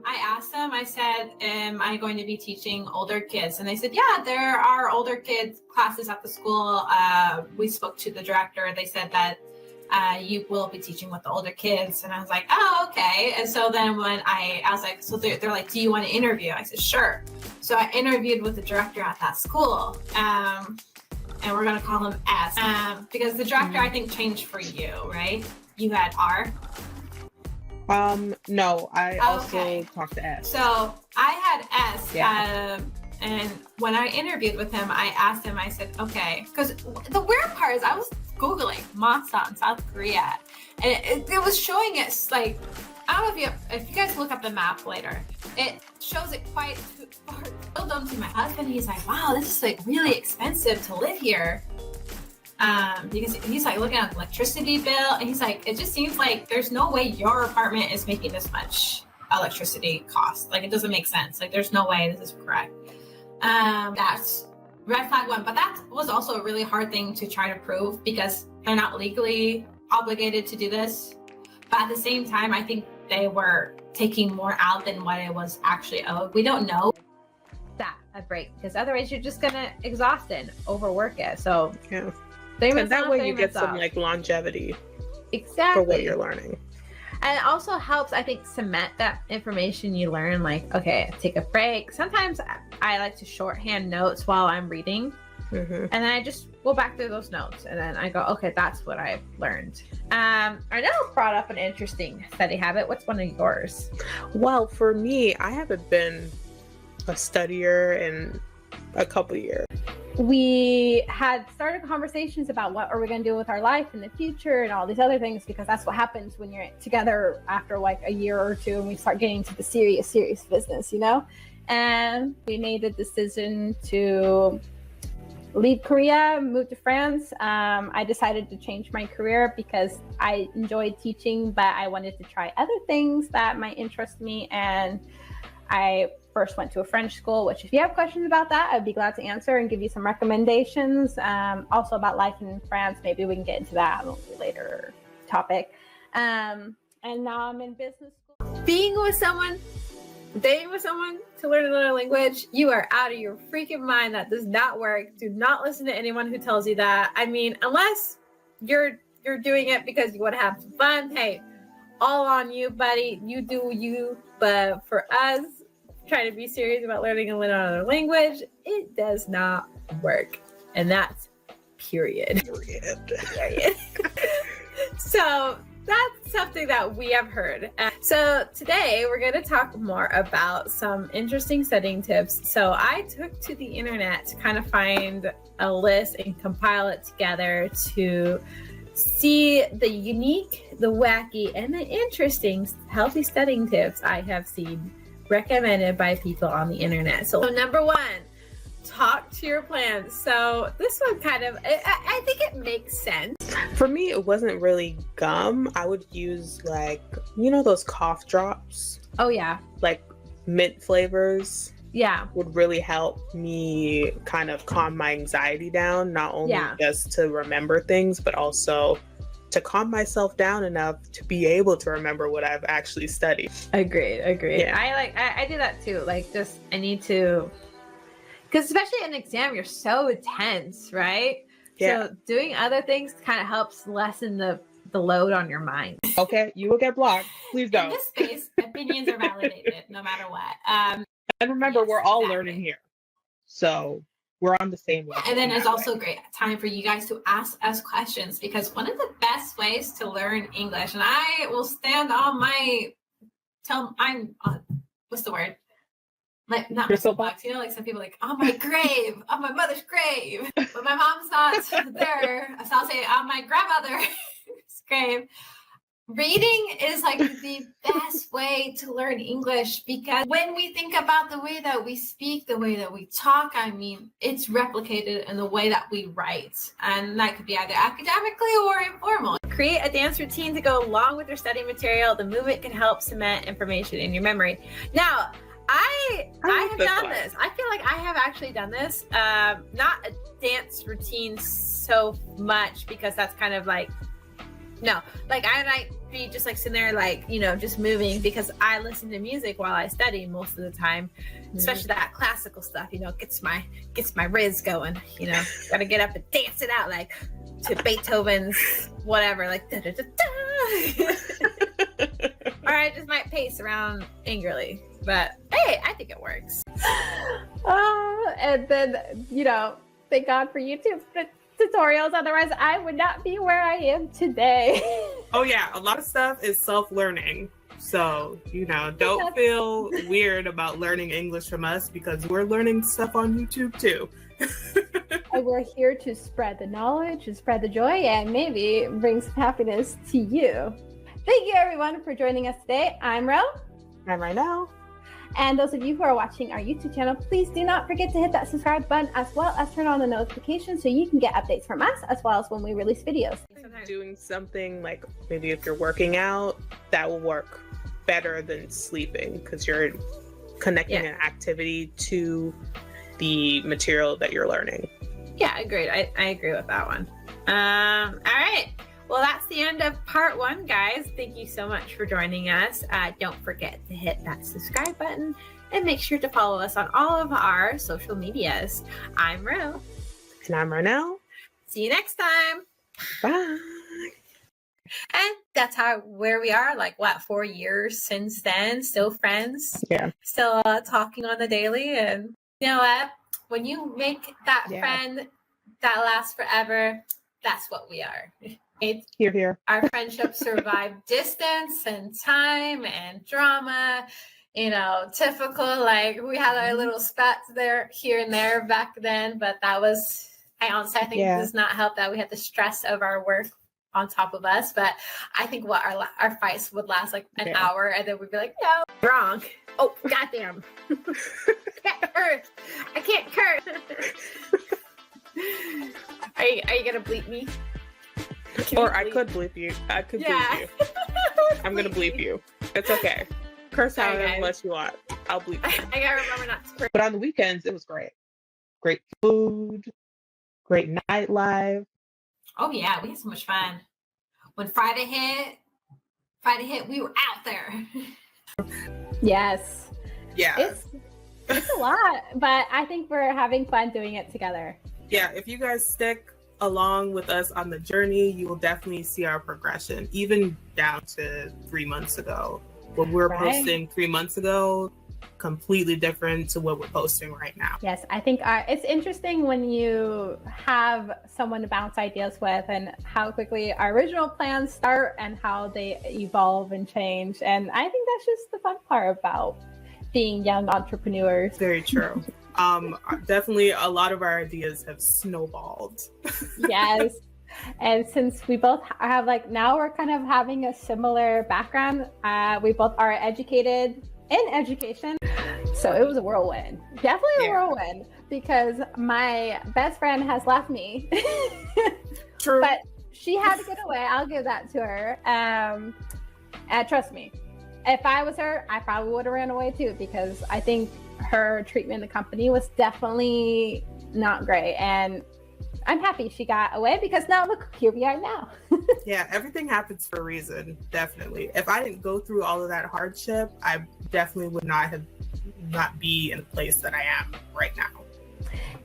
I asked them, I said, am I going to be teaching older kids? And they said, yeah, there are older kids classes at the school. We spoke to the director. They said that you will be teaching with the older kids. And I was like, oh, okay. And so then when I was like, so they're like, do you want to interview? I said, sure. So I interviewed with the director at that school. And we're going to call him S. Because the director, I think, changed for you, right? You had R. No, I also talked to S. So I had S. Yeah. And when I interviewed with him, I asked him, I said, okay, because the weird part is I was Googling Masan, South Korea, and it was showing it like, I don't know if you guys look up the map later, it shows it quite far. I told them to my husband, he's like, wow, this is like really expensive to live here. Because he's like looking at the electricity bill, and he's like, it just seems like there's no way your apartment is making this much electricity cost. Like, it doesn't make sense. Like, there's no way this is correct. That's red flag one, but that was also a really hard thing to try to prove because they're not legally obligated to do this. But at the same time, I think they were taking more out than what it was actually owed. We don't know. That a break, because otherwise you're just gonna exhaust it and overwork it. So yeah. And that way you get some like longevity exactly for what you're learning. And it also helps, I think, cement that information you learn. Like, okay, take a break. Sometimes I like to shorthand notes while I'm reading. And then I just go back through those notes. And then I go, okay, that's what I've learned. I know brought up an interesting study habit. What's one of yours? Well, for me, I haven't been a studier in a couple years. We had started conversations about what are we going to do with our life in the future and all these other things, because that's what happens when you're together after like a year or two and we start getting to the serious business, you know? And we made the decision to leave Korea, move to France. I decided to change my career because I enjoyed teaching, but I wanted to try other things that might interest me. And I first went to a French school, which if you have questions about that, I'd be glad to answer and give you some recommendations. Also about life in France, maybe we can get into that on a later topic. And now I'm in business school. Being with someone, dating with someone to learn another language, you are out of your freaking mind. That does not work. Do not listen to anyone who tells you that. I mean, unless you're doing it because you want to have some fun, hey, all on you, buddy. You do you. But for us, trying to be serious about learning another language, it does not work. And that's period. So that's something that we have heard. So today we're going to talk more about some interesting studying tips. So I took to the internet to kind of find a list and compile it together to see the unique, the wacky, and the interesting healthy studying tips I have seen recommended by people on the internet. So number one, talk to your plants. So this one kind of, I think it makes sense. For me, it wasn't really gum. I would use like, you know, those cough drops? Oh yeah. Like mint flavors. Yeah. Would really help me kind of calm my anxiety down, not only just to remember things, but also to calm myself down enough to be able to remember what I've actually studied. Agreed. Yeah. I do that too. Like, just, I need to, because especially in an exam, you're so tense, right? Yeah. So doing other things kind of helps lessen the load on your mind. Okay, you will get blocked. Please In don't. this space, opinions are validated no matter what. And remember, Yes, we're all exactly. learning here. So we're on the same level. And then in it's that also way. a great time for you guys to ask us questions, because one of the best ways to learn English, and I will stand on my, what's the word? Like, not my soapbox, you know, like some people like, on my grave, on my mother's grave, but my mom's not there. So I'll say on my grandmother's grave. Reading is like the best way to learn English, because when we think about the way that we speak, the way that we talk, I mean, it's replicated in the way that we write. And that could be either academically or informal. Create a dance routine to go along with your study material. The movement can help cement information in your memory. Now, I have done this. I feel like I have actually done this. Not a dance routine so much, because that's kind of like No, like I might be just like sitting there, like, you know, just moving, because I listen to music while I study most of the time, especially that classical stuff, you know, gets my riz going, you know, gotta get up and dance it out like to Beethoven's whatever, like da, da, da, da. Or I just might pace around angrily, but hey, I think it works. And then, you know, thank God for YouTube tutorials, otherwise I would not be where I am today. Oh yeah, a lot of stuff is self-learning, so you know, don't feel weird about learning English from us, because we're learning stuff on YouTube too. And we're here to spread the knowledge and spread the joy and maybe bring some happiness to you. Thank you everyone for joining us today. I'm Ro. I'm right now. And those of you who are watching our YouTube channel, please do not forget to hit that subscribe button, as well as turn on the notifications so you can get updates from us, as well as when we release videos. Doing something like, maybe if you're working out, that will work better than sleeping, because you're connecting an activity to the material that you're learning. Yeah, agreed. I agree with that one. All right. Well, that's the end of part 1, guys. Thank you so much for joining us. Don't forget to hit that subscribe button and make sure to follow us on all of our social medias. I'm Ro. And I'm Ronell. See you next time. Bye. And that's where we are, like, what, 4 years since then, still friends. Yeah. Still talking on the daily. And you know what? When you make that friend that lasts forever, that's what we are. Here. Our friendship survived distance and time and drama, you know, typical, like we had our little spats there, here and there back then, but that was, I honestly, I think it does not help that we had the stress of our work on top of us, but I think what our fights would last like an hour, and then we'd be like, no, wrong. Oh, goddamn. I can't curse. Are you gonna bleep me? Or I could bleep you. Bleep you. I'm gonna bleep you. It's okay. Curse however much you want. I'll bleep you. I gotta remember not to curse. But on the weekends, it was great. Great food, great nightlife. Oh yeah, we had so much fun. When Friday hit, we were out there. Yes. Yeah. It's a lot, but I think we're having fun doing it together. Yeah, if you guys stick along with us on the journey, you will definitely see our progression, even down to 3 months ago. What we were posting 3 months ago, completely different to what we're posting right now. Yes, I think it's interesting when you have someone to bounce ideas with, and how quickly our original plans start and how they evolve and change. And I think that's just the fun part about being young entrepreneurs. Very true. Definitely a lot of our ideas have snowballed. Yes. And since we both have, like, now we're kind of having a similar background, we both are educated in education. So it was a whirlwind. Definitely a whirlwind, because my best friend has left me. True. But she had to get away. I'll give that to her. And trust me, if I was her, I probably would have ran away too, because I think her treatment in the company was definitely not great. And I'm happy she got away, because now look, here we are now. Yeah, everything happens for a reason, definitely. If I didn't go through all of that hardship, I definitely would not be in the place that I am right now.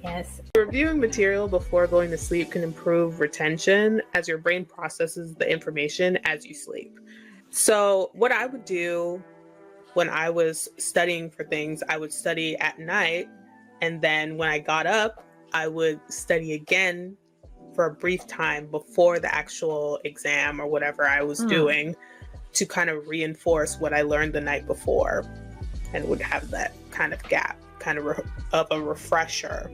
Yes. Reviewing material before going to sleep can improve retention, as your brain processes the information as you sleep. So what I would do when I was studying for things, I would study at night, and then when I got up, I would study again for a brief time before the actual exam or whatever I was doing, to kind of reinforce what I learned the night before, and would have that kind of gap, kind of of a refresher.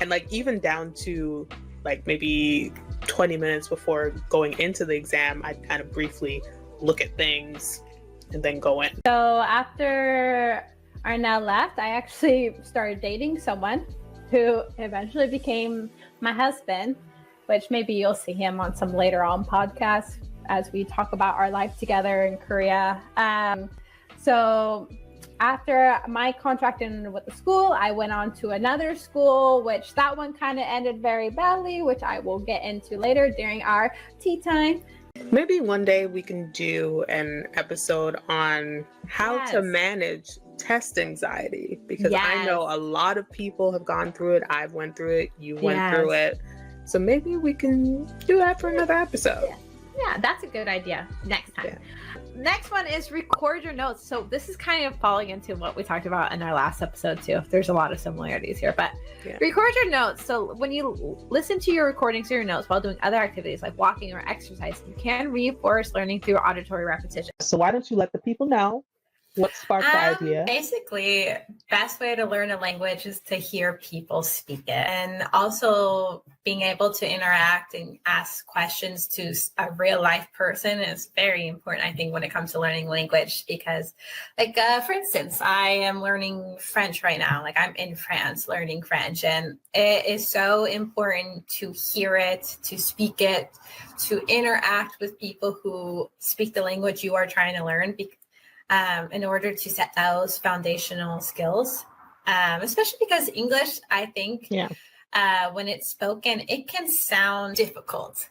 And like even down to like maybe 20 minutes before going into the exam, I'd kind of briefly look at things and then go in. So after Arnell left, I actually started dating someone who eventually became my husband, which maybe you'll see him on some later on podcasts as we talk about our life together in Korea. So after my contract ended with the school, I went on to another school, which that one kind of ended very badly, which I will get into later during our tea time. Maybe one day we can do an episode on how to manage test anxiety, because I know a lot of people have gone through it. I've went through it. You went through it. So maybe we can do that for another episode. Yeah, that's a good idea. Next time. Yeah. Next one is record your notes. So this is kind of falling into what we talked about in our last episode too. There's a lot of similarities here, but record your notes. So when you listen to your recordings or your notes while doing other activities like walking or exercise, you can reinforce learning through auditory repetition. So why don't you let the people know what sparked the idea? Basically, best way to learn a language is to hear people speak it, and also being able to interact and ask questions to a real life person is very important, I think, when it comes to learning language. Because, like, for instance, I am learning French right now. Like, I'm in France learning French, and it is so important to hear it, to speak it, to interact with people who speak the language you are trying to learn. In order to set those foundational skills, especially because English, I think, when it's spoken, it can sound difficult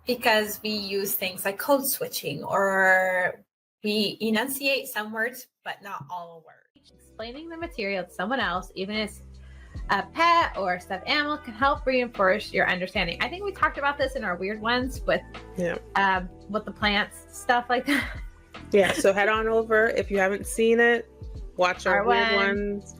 because we use things like code switching, or we enunciate some words, but not all words. Explaining the material to someone else, even if it's a pet or a stuffed animal, can help reinforce your understanding. I think we talked about this in our weird ones with the plants, stuff like that. Yeah, so head on over if you haven't seen it. Watch our weird ones.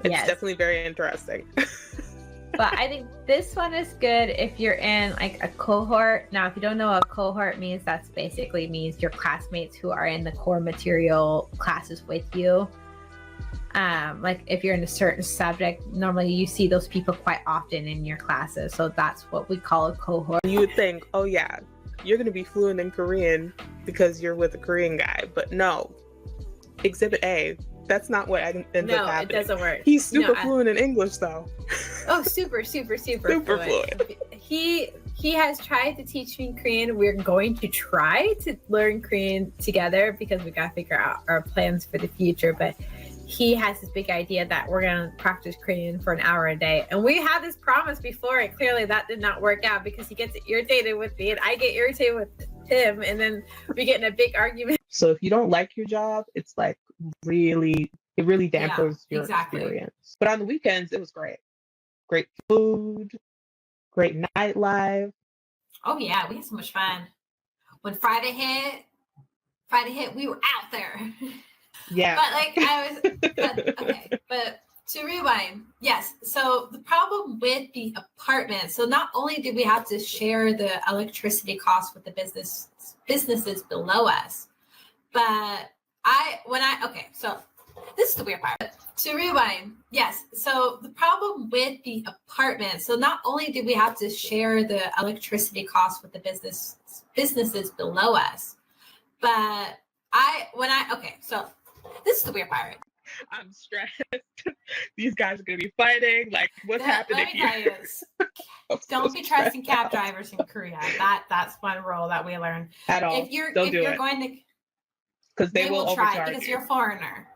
It's definitely very interesting. But I think this one is good if you're in like a cohort. Now, if you don't know what a cohort means, that's basically means your classmates who are in the core material classes with you. Like if you're in a certain subject, normally you see those people quite often in your classes. So that's what we call a cohort. You would think, oh yeah, you're going to be fluent in Korean because you're with a Korean guy. But no, Exhibit A, that's not what ends up happening. No, it doesn't work. He's super fluent in English though. Oh, super fluent. He has tried to teach me Korean. We're going to try to learn Korean together because we got to figure out our plans for the future. But he has this big idea that we're going to practice Korean for an hour a day. And we had this promise before, and clearly that did not work out because he gets irritated with me and I get irritated with him. And then we get in a big argument. So if you don't like your job, it's like it really dampers your experience. But on the weekends, it was great. Great food, great nightlife. Oh yeah, we had so much fun. When Friday hit, we were out there. Yeah. But to rewind, yes. So the problem with the apartment, so not only did we have to share the electricity costs with the businesses below us, but so this is the weird part. To rewind, yes. So the problem with the apartment, so not only did we have to share the electricity costs with the businesses below us, but so this is the weird part. I'm stressed. These guys are going to be fighting. Like, what's happening here? Let me tell you, don't be trusting cab drivers in Korea. That's one rule that we learned. At all. If you're going to, because they will try because you're a foreigner.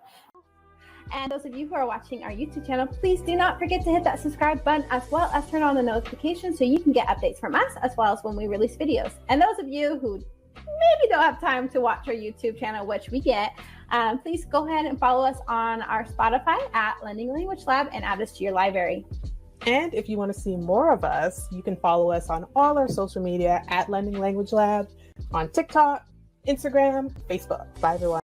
And those of you who are watching our YouTube channel, please do not forget to hit that subscribe button as well as turn on the notifications so you can get updates from us as well as when we release videos. And those of you who maybe don't have time to watch our YouTube channel, which we get, please go ahead and follow us on our Spotify at Lending Language Lab and add us to your library. And if you want to see more of us, you can follow us on all our social media at Lending Language Lab on TikTok, Instagram, Facebook. Bye, everyone.